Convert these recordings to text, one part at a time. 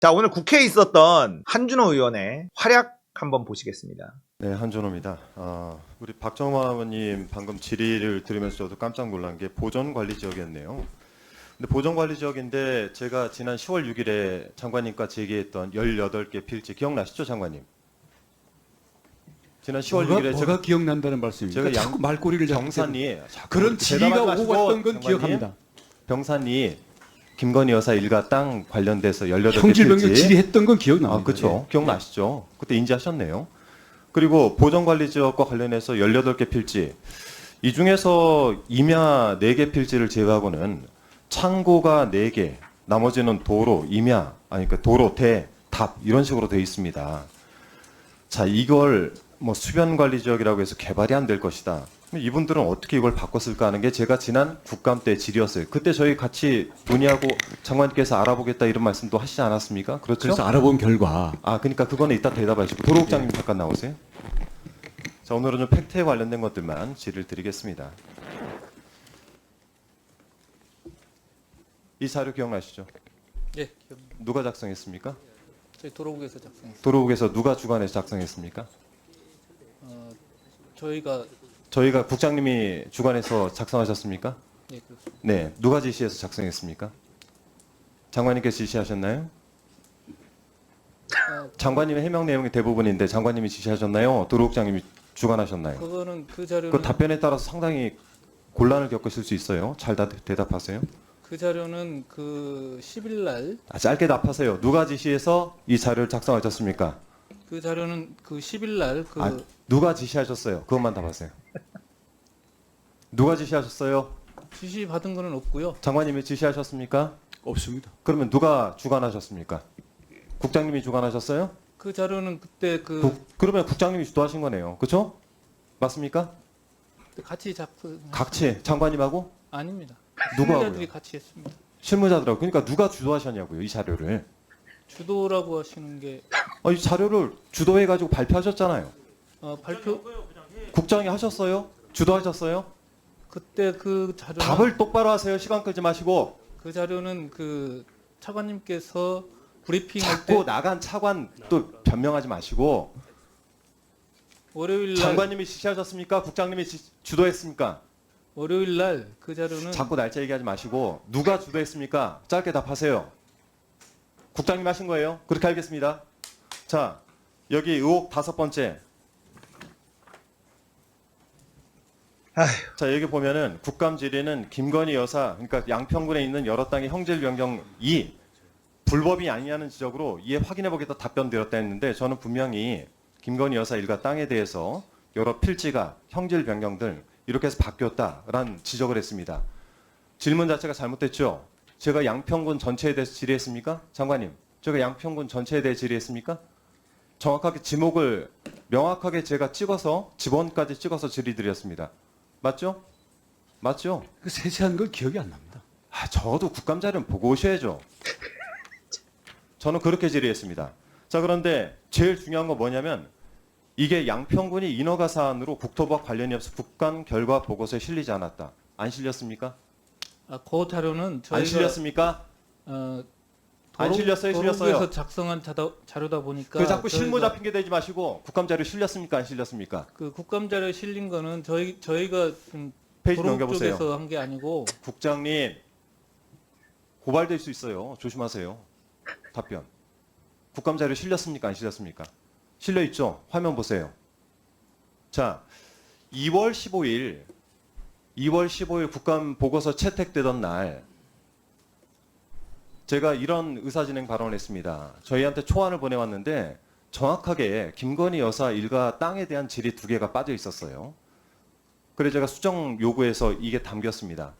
자, 오늘 국회에 있었던 한준호 의원의 활약 한번 보시겠습니다. 네, 한준호입니다. 우리 박정화 의원님 방금 질의를 들으면서 저도 깜짝 놀란 게 보전관리 지역이었네요. 근데 보전관리 지역인데 제가 지난 10월 6일에 장관님과 제기했던 18개 필지 기억나시죠, 장관님? 지난 10월 6일에 뭐가 기억난다는 말씀입니까? 제가 자꾸 말꼬리를 잡고 병산리 그런 질의가 오고 갔던 건 장관님, 기억합니다. 병산리 김건희 여사 일가 땅 관련돼서 18개 형질병력 필지 질의했던 건 기억납니다. 아, 그렇죠. 기억나시죠? 그때 인지하셨네요. 그리고 보전관리지역과 관련해서 18개 필지, 이 중에서 임야 4개 필지를 제외하고는 창고가 4개, 나머지는 도로, 임야, 아니 그러니까 도로, 대, 답 이런 식으로 되어 있습니다. 자, 이걸 뭐 수변관리지역이라고 해서 개발이 안 될 것이다. 이분들은 어떻게 이걸 바꿨을까 하는 게 제가 지난 국감 때 질의였어요. 그때 저희 같이 논의하고 장관님께서 알아보겠다 이런 말씀도 하시지 않았습니까? 그렇죠? 그래서 알아본 결과 그러니까 그거는 이따 대답하시고 도로국장님 잠깐 나오세요. 자, 오늘은 좀 팩트에 관련된 것들만 질의를 드리겠습니다. 이 자료 기억나시죠? 예, 기억납니다. 누가 작성했습니까? 저희 도로국에서 작성했습니다. 도로국에서 누가 주관해서 작성했습니까? 저희가 국장님이 주관해서 작성하셨습니까? 예, 그렇습니다. 네, 누가 지시해서 작성했습니까? 장관님께서 지시하셨나요? 장관님의 해명 내용이 대부분인데 장관님이 지시하셨나요? 도로국장님이 주관하셨나요? 그거는 그 자료는 그 답변에 따라서 상당히 곤란을 겪으실 수 있어요. 잘 대답하세요. 그 자료는 그 10일 날 짧게 답하세요. 누가 지시해서 이 자료를 작성하셨습니까? 그 자료는 그 10일 날 그 누가 지시하셨어요? 그것만 답하세요. 누가 지시하셨어요? 지시 받은 거는 없고요. 장관님이 지시하셨습니까? 없습니다. 그러면 누가 주관하셨습니까? 국장님이 주관하셨어요? 그 자료는 그때 그 그러면 국장님이 주도하신 거네요. 그렇죠? 맞습니까? 같이 작성 같이 장관님하고 아닙니다. 누가 실무자들이 하고요? 같이 했습니다. 실무자들하고. 그러니까 누가 주도하셨냐고요, 이 자료를. 주도라고 하시는 게 이 자료를 주도해 가지고 발표하셨잖아요. 발표 국장이 하셨어요? 주도하셨어요? 그때 그 자료는 답을 똑바로 하세요. 시간 끌지 마시고. 그 자료는 그 차관님께서 브리핑할 자꾸 때 나간 차관 또 변명하지 마시고. 월요일 날 장관님이 지시하셨습니까? 국장님이 주도했습니까? 월요일 날 그 자료는 자꾸 날짜 얘기하지 마시고 누가 주도했습니까? 짧게 답하세요. 국장님 하신 거예요? 그렇게 알겠습니다. 자, 여기 의혹 5번째. 자, 여기 보면은 국감 질의는 김건희 여사, 그러니까 양평군에 있는 여러 땅의 형질 변경이 불법이 아니냐는 지적으로 이에 확인해 보겠다 답변 드렸다 했는데 저는 분명히 김건희 여사 일가 땅에 대해서 여러 필지가 형질 변경들 이렇게 해서 바뀌었다라는 지적을 했습니다. 질문 자체가 잘못됐죠? 제가 양평군 전체에 대해서 질의했습니까? 장관님, 제가 양평군 전체에 대해 질의했습니까? 정확하게 지목을 명확하게 제가 찍어서 지번까지 찍어서 질의드렸습니다. 맞죠? 맞죠? 그 세세한 걸 기억이 안 납니다. 저도 국감 자료는 보고 오셔야죠. 저는 그렇게 질의했습니다. 자, 그런데 제일 중요한 건 뭐냐면 이게 양평군이 인허가 사안으로 국토부와 관련이 없어 국감 결과 보고서에 실리지 않았다. 안 실렸습니까? 그 자료는 저희가 안 실렸습니까? 안 실렸어요? 실렸어요? 도로국에서 작성한 자료다 보니까 그 자꾸 실무 저희가 잡힌 게 되지 마시고 국감 자료 실렸습니까? 안 실렸습니까? 그 국감 자료에 실린 거는 저희가 페이지 도로국 넘겨보세요. 쪽에서 한 게 아니고 국장님, 고발될 수 있어요. 조심하세요. 답변. 국감 자료 실렸습니까? 안 실렸습니까? 실려 있죠? 화면 보세요. 자, 2월 15일 국감 보고서 채택되던 날 제가 이런 의사진행 발언을 했습니다. 저희한테 초안을 보내왔는데 정확하게 김건희 여사 일가 땅에 대한 질의 2개가 빠져 있었어요. 그래서 제가 수정 요구해서 이게 담겼습니다.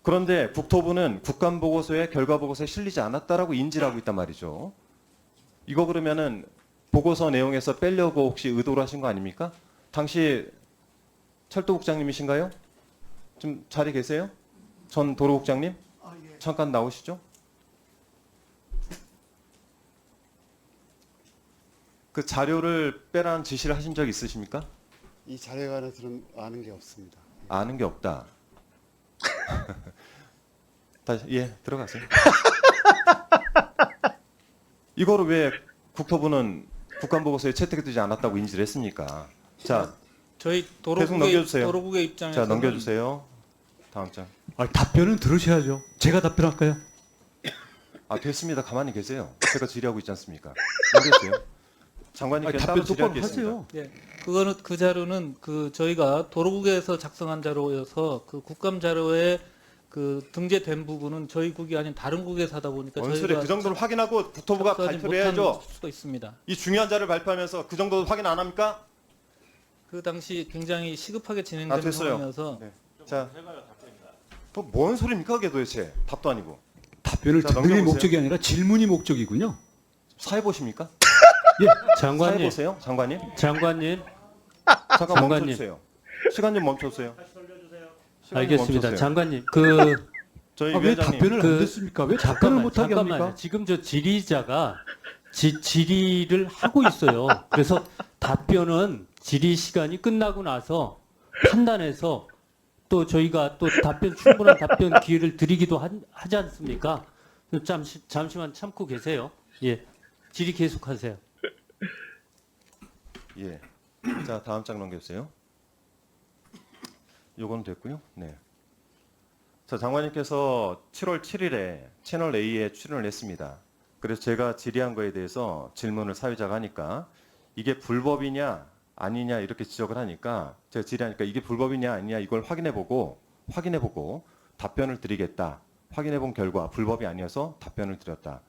그런데 국토부는 국감 보고서에 결과 보고서에 실리지 않았다라고 인지를 하고 있단 말이죠. 이거 그러면은 보고서 내용에서 빼려고 혹시 의도를 하신 거 아닙니까? 당시 철도국장님이신가요? 좀 자리 계세요? 전 도로국장님? 잠깐 나오시죠. 그 자료를 빼라는 지시를 하신 적 있으십니까? 이 자료에 관해서는 아는 게 없습니다. 아는 게 없다. 다시 들어가세요. 이거를 왜 국토부는 국감보고서에 채택되지 않았다고 인지를 했습니까? 자, 저희 계속 넘겨주세요. 도로국의 입장에서 자 넘겨주세요. 다음 장. 아, 답변은 들으셔야죠. 제가 답변할까요? 아 됐습니다. 가만히 계세요. 제가 질의하고 있지 않습니까? 넘겨주세요. 장관님께 아니, 따로 답변 똑바로 질의하겠습니다. 하세요. 예, 그거는 그 자료는 그 저희가 도로국에서 작성한 자료여서 그 국감 자료에 그 등재된 부분은 저희 국이 아닌 다른 국에서 하다 보니까 원술에 저희가 그 정도를 확인하고 국토부가 작성하지 발표를 못한 해야죠. 수가 있습니다. 이 중요한 자료를 발표하면서 그 정도 확인 안 합니까? 그 당시 굉장히 시급하게 아, 진행된 됐어요. 상황이어서 네. 자, 뭔 소리입니까 그게 도대체? 답도 아니고. 답변을 자, 듣는 게 넘겨보세요. 목적이 아니라 질문이 목적이군요. 사회 보십니까? 예, 사회 장관님, 보세요, 장관님. 장관님, 잠깐 장관님. 멈춰주세요. 시간 좀 멈춰주세요. 시간 좀 알겠습니다. 멈춰주세요. 장관님, 저희 아, 왜 위원장님. 답변을 안 듣습니까? 왜 답변을 못하게 잠깐만요. 합니까? 지금 저 질의자가 질의를 하고 있어요. 그래서 답변은 질의 시간이 끝나고 나서 판단해서 또 저희가 또 충분한 답변 기회를 드리기도 하지 않습니까? 잠시만 참고 계세요. 예, 질의 계속하세요. 예. 자, 다음 장 넘겨주세요. 요건 됐고요. 네. 자, 장관님께서 7월 7일에 채널 A에 출연을 했습니다. 그래서 제가 질의한 거에 대해서 질문을 사회자가 하니까 이게 불법이냐 아니냐 이렇게 지적을 하니까 제가 질의하니까 이게 불법이냐 아니냐 이걸 확인해보고 답변을 드리겠다. 확인해본 결과 불법이 아니어서 답변을 드렸다.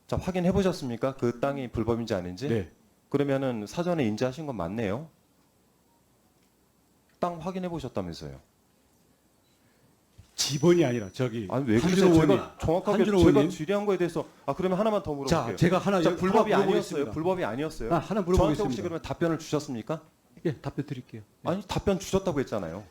자, 확인해 보셨습니까? 그 땅이 불법인지 아닌지? 네. 그러면은 사전에 인지하신 건 맞네요. 땅 확인해 보셨다면서요? 지번이 아니라 저기 아니 왜 한준호 그러세요? 의원님. 제가 정확하게 한준호 제가 의원님. 질의한 거에 대해서 그러면 하나만 더 물어볼게요. 자, 제가 하나 자, 불법이 하나 아니었어요. 물어보겠습니다. 불법이 아니었어요. 하나 저한테 물어보겠습니다. 혹시 그러면 답변을 주셨습니까? 예, 답변 드릴게요. 아니 답변 주셨다고 했잖아요.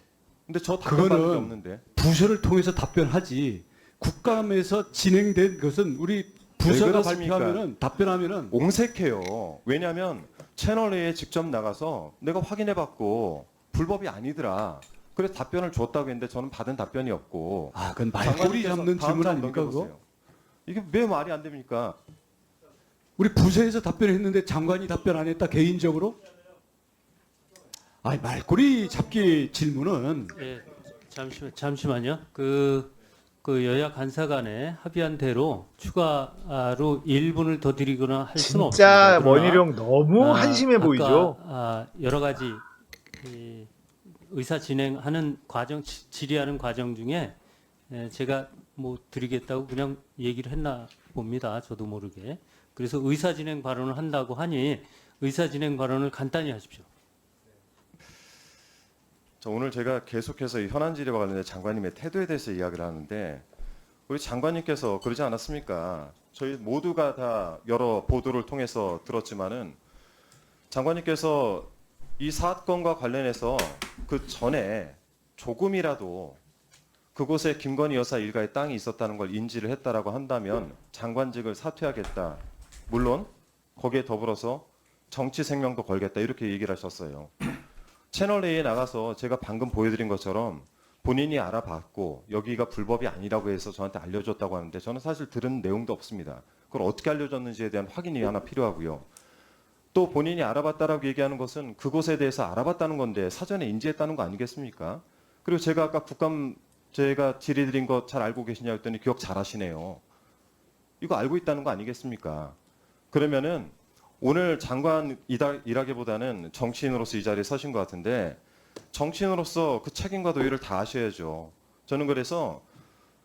근데 저 답변 받은 게 그거는 없는데. 부서를 통해서 답변하지. 국감에서 진행된 것은 우리 부서가 그렇습니까? 발표하면은 답변하면은 옹색해요. 왜냐하면 채널에 직접 나가서 내가 확인해봤고 불법이 아니더라. 그래서 답변을 줬다고 했는데 저는 받은 답변이 없고. 아, 그건 말꼬리 장관님께서 잡는 다음 질문 장 아닙니까 그거? 넘겨보세요. 이게 왜 말이 안 됩니까? 우리 부서에서 답변했는데 장관이 답변 안 했다 개인적으로? 아니 말꼬리 잡기 질문은 예, 잠시만요. 그 여야 간사 간에 합의한 대로 추가로 1분을 더 드리거나 할 수는 없습니다. 진짜 그러나, 원희룡 너무 한심해 아까, 보이죠? 여러 가지 이 의사 진행하는 과정, 질의하는 과정 중에 제가 뭐 드리겠다고 그냥 얘기를 했나 봅니다. 저도 모르게. 그래서 의사 진행 발언을 한다고 하니 의사 진행 발언을 간단히 하십시오. 자, 오늘 제가 계속해서 이 현안 질의와 관련된 장관님의 태도에 대해서 이야기를 하는데 우리 장관님께서 그러지 않았습니까? 저희 모두가 다 여러 보도를 통해서 들었지만은 장관님께서 이 사건과 관련해서 그 전에 조금이라도 그곳에 김건희 여사 일가의 땅이 있었다는 걸 인지를 했다라고 한다면 장관직을 사퇴하겠다. 물론 거기에 더불어서 정치 생명도 걸겠다 이렇게 얘기를 하셨어요. 채널 A에 나가서 제가 방금 보여드린 것처럼 본인이 알아봤고 여기가 불법이 아니라고 해서 저한테 알려줬다고 하는데 저는 사실 들은 내용도 없습니다. 그걸 어떻게 알려줬는지에 대한 확인이 하나 필요하고요. 또 본인이 알아봤다라고 얘기하는 것은 그곳에 대해서 알아봤다는 건데 사전에 인지했다는 거 아니겠습니까? 그리고 제가 아까 국감 제가 질의드린 거 잘 알고 계시냐 했더니 기억 잘 하시네요. 이거 알고 있다는 거 아니겠습니까? 그러면은 오늘 장관이라기보다는 정치인으로서 이 자리에 서신 것 같은데 정치인으로서 그 책임과 도의를 다 아셔야죠. 저는 그래서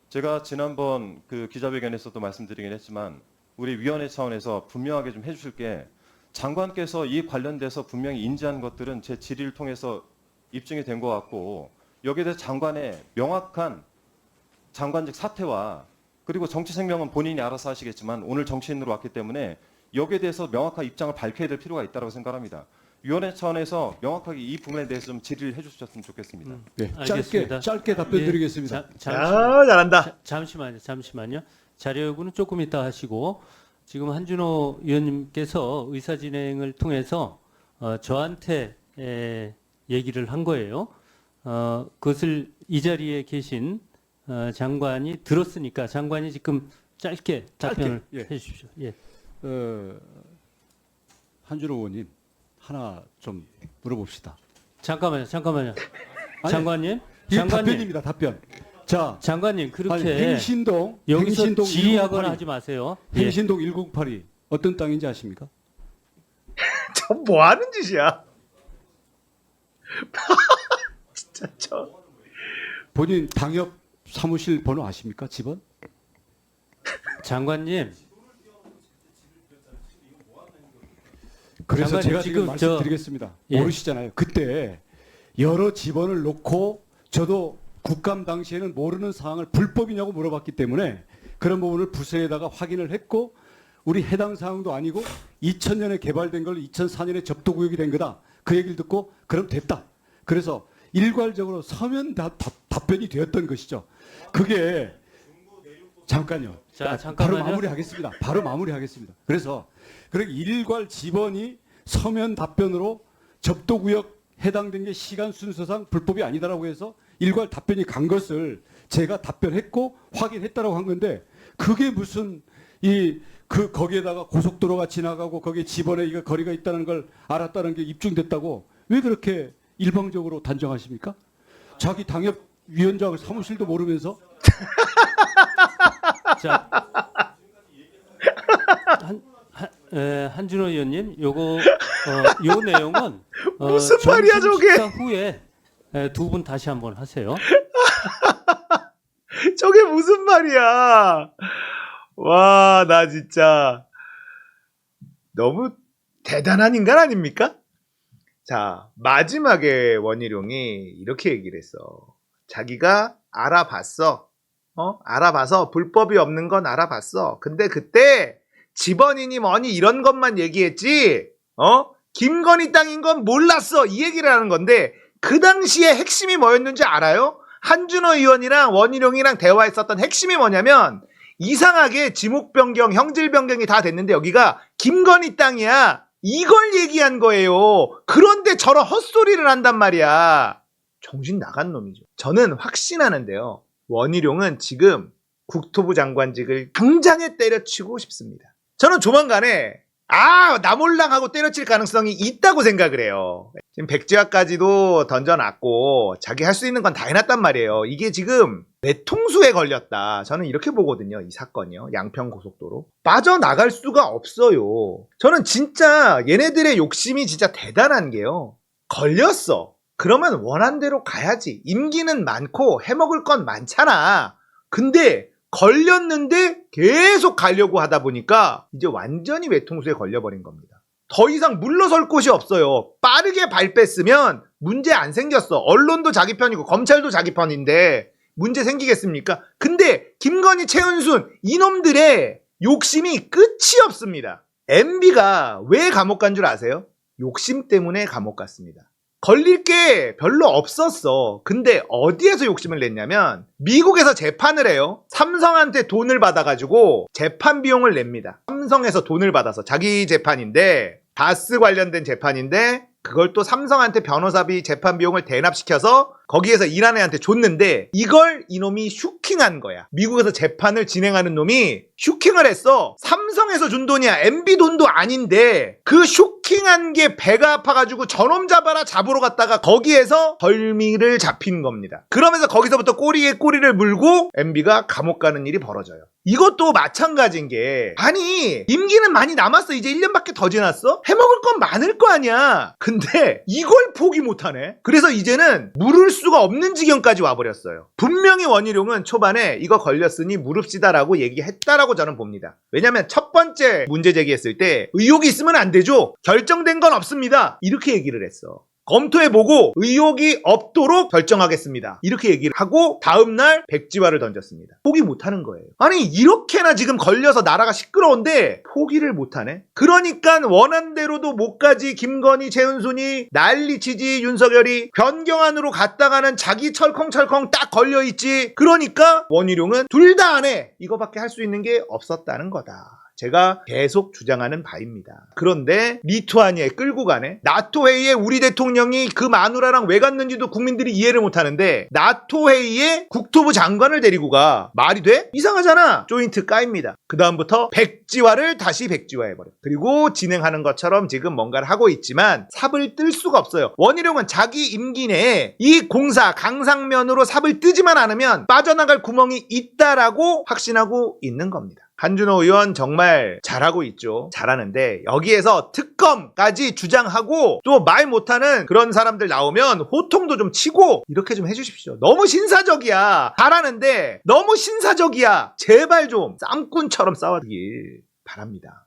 제가 지난번 그 기자회견에서도 말씀드리긴 했지만 우리 위원회 차원에서 분명하게 좀 해주실 게 장관께서 이 관련돼서 분명히 인지한 것들은 제 질의를 통해서 입증이 된 것 같고 여기에 대해서 장관의 명확한 장관직 사퇴와 그리고 정치 생명은 본인이 알아서 하시겠지만 오늘 정치인으로 왔기 때문에 여기에 대해서 명확한 입장을 밝혀야 될 필요가 있다고 생각합니다. 위원회 차원에서 명확하게 이 부분에 대해서 좀 질의를 해주셨으면 좋겠습니다. 네, 알겠습니다. 짧게 답변 예, 드리겠습니다. 야, 잘한다. 잠시만요. 자료 요구는 조금 이따 하시고 지금 한준호 의원님께서 의사 진행을 통해서 저한테 얘기를 한 거예요. 그것을 이 자리에 계신 장관이 들었으니까 장관이 지금 짧게 답변을 짧게, 예. 해주십시오. 예. 한준호 의원님 하나 좀 물어봅시다. 잠깐만요. 아니, 장관님, 이게 장관님, 답변입니다. 답변. 자, 장관님 아니, 그렇게 행신동 여기서 행신동 질의하거나 1082, 하지 마세요. 예. 행신동 1082 어떤 땅인지 아십니까? 저 뭐 하는 짓이야? 진짜 저. 본인 당협 사무실 번호 아십니까? 집은? 장관님, 그래서 장관님, 제가 지금 지금 말씀드리겠습니다. 예. 모르시잖아요. 그때 여러 집원을 놓고 저도 국감 당시에는 모르는 사항을 불법이냐고 물어봤기 때문에 그런 부분을 부서에다가 확인을 했고 우리 해당 사항도 아니고 2000년에 개발된 걸 2004년에 접도구역이 된 거다. 그 얘기를 듣고 그럼 됐다. 그래서 일괄적으로 서면 답변이 되었던 것이죠. 그게 잠깐요. 자, 잠깐만요. 바로 마무리하겠습니다. 그래서 그렇게 일괄 집원이 서면 답변으로 접도구역 해당된 게 시간 순서상 불법이 아니다라고 해서 일괄 답변이 간 것을 제가 답변했고 확인했다라고 한 건데 그게 무슨 거기에다가 고속도로가 지나가고 거기에 집원에 이거 거리가 있다는 걸 알았다는 게 입증됐다고 왜 그렇게 일방적으로 단정하십니까? 자기 당협 위원장 사무실도 모르면서 자, 한준호 의원님, 요 내용은 무슨 말이야, 저게? 식사 후에 두 분 다시 한번 하세요. 저게 무슨 말이야? 와, 나 진짜 너무 대단한 인간 아닙니까? 자, 마지막에 원희룡이 이렇게 얘기를 했어. 자기가 알아봤어. 알아봐서 불법이 없는 건 알아봤어. 근데 그때 집원이니 뭐니 이런 것만 얘기했지. 김건희 땅인 건 몰랐어. 이 얘기를 하는 건데 그 당시에 핵심이 뭐였는지 알아요? 한준호 의원이랑 원희룡이랑 대화했었던 핵심이 뭐냐면 이상하게 지목 변경, 형질 변경이 다 됐는데 여기가 김건희 땅이야. 이걸 얘기한 거예요. 그런데 저런 헛소리를 한단 말이야. 정신 나간 놈이죠. 저는 확신하는데요. 원희룡은 지금 국토부 장관직을 당장에 때려치고 싶습니다. 저는 조만간에 나몰랑하고 때려칠 가능성이 있다고 생각을 해요. 지금 백지화까지도 던져놨고 자기 할 수 있는 건 다 해놨단 말이에요. 이게 지금 외통수에 걸렸다. 저는 이렇게 보거든요. 이 사건이요. 양평고속도로. 빠져나갈 수가 없어요. 저는 진짜 얘네들의 욕심이 진짜 대단한 게요. 걸렸어. 그러면 원한 대로 가야지. 임기는 많고 해먹을 건 많잖아. 근데 걸렸는데 계속 가려고 하다 보니까 이제 완전히 외통수에 걸려버린 겁니다. 더 이상 물러설 곳이 없어요. 빠르게 발 뺐으면 문제 안 생겼어. 언론도 자기 편이고 검찰도 자기 편인데 문제 생기겠습니까? 근데 김건희, 최은순 이놈들의 욕심이 끝이 없습니다. MB가 왜 감옥 간 줄 아세요? 욕심 때문에 감옥 갔습니다. 걸릴 게 별로 없었어. 근데 어디에서 욕심을 냈냐면 미국에서 재판을 해요. 삼성한테 돈을 받아가지고 재판 비용을 냅니다. 삼성에서 돈을 받아서 자기 재판인데 다스 관련된 재판인데 그걸 또 삼성한테 변호사비 재판 비용을 대납시켜서 거기에서 일하는 애한테 줬는데 이걸 이놈이 슈킹한 거야. 미국에서 재판을 진행하는 놈이 슈킹을 했어. 삼성에서 준 돈이야. MB 돈도 아닌데 그 슈킹한 게 배가 아파가지고 저놈 잡아라 잡으러 갔다가 거기에서 벌미를 잡힌 겁니다. 그러면서 거기서부터 꼬리에 꼬리를 물고 MB가 감옥 가는 일이 벌어져요. 이것도 마찬가지인 게 아니 임기는 많이 남았어. 이제 1년밖에 더 지났어? 해먹을 건 많을 거 아니야. 근데 이걸 포기 못하네. 그래서 이제는 물을 수가 없는 지경까지 와버렸어요. 분명히 원희룡은 초반에 이거 걸렸으니 물읍시다라고 얘기했다라고 저는 봅니다. 왜냐면 첫 번째 문제 제기했을 때 의혹이 있으면 안 되죠. 결정된 건 없습니다. 이렇게 얘기를 했어. 검토해보고 의혹이 없도록 결정하겠습니다. 이렇게 얘기를 하고 다음날 백지화를 던졌습니다. 포기 못하는 거예요. 아니 이렇게나 지금 걸려서 나라가 시끄러운데 포기를 못하네. 그러니까 원한 대로도 못 가지. 김건희, 최은순이 난리치지. 윤석열이 변경안으로 갔다가는 자기 철컹철컹 딱 걸려있지. 그러니까 원희룡은 둘 다 안 해. 이거밖에 할 수 있는 게 없었다는 거다. 제가 계속 주장하는 바입니다. 그런데 리투아니아에 끌고 가네. 나토 회의에 우리 대통령이 그 마누라랑 왜 갔는지도 국민들이 이해를 못하는데 나토 회의에 국토부 장관을 데리고 가. 말이 돼? 이상하잖아. 조인트 까입니다. 그 다음부터 백지화를 다시 백지화해버려. 그리고 진행하는 것처럼 지금 뭔가를 하고 있지만 삽을 뜰 수가 없어요. 원희룡은 자기 임기 내에 이 공사 강상면으로 삽을 뜨지만 않으면 빠져나갈 구멍이 있다라고 확신하고 있는 겁니다. 한준호 의원 정말 잘하고 있죠. 잘하는데 여기에서 특검까지 주장하고 또 말 못하는 그런 사람들 나오면 호통도 좀 치고 이렇게 좀 해주십시오. 너무 신사적이야. 잘하는데 너무 신사적이야. 제발 좀 쌈꾼처럼 싸워주길 바랍니다.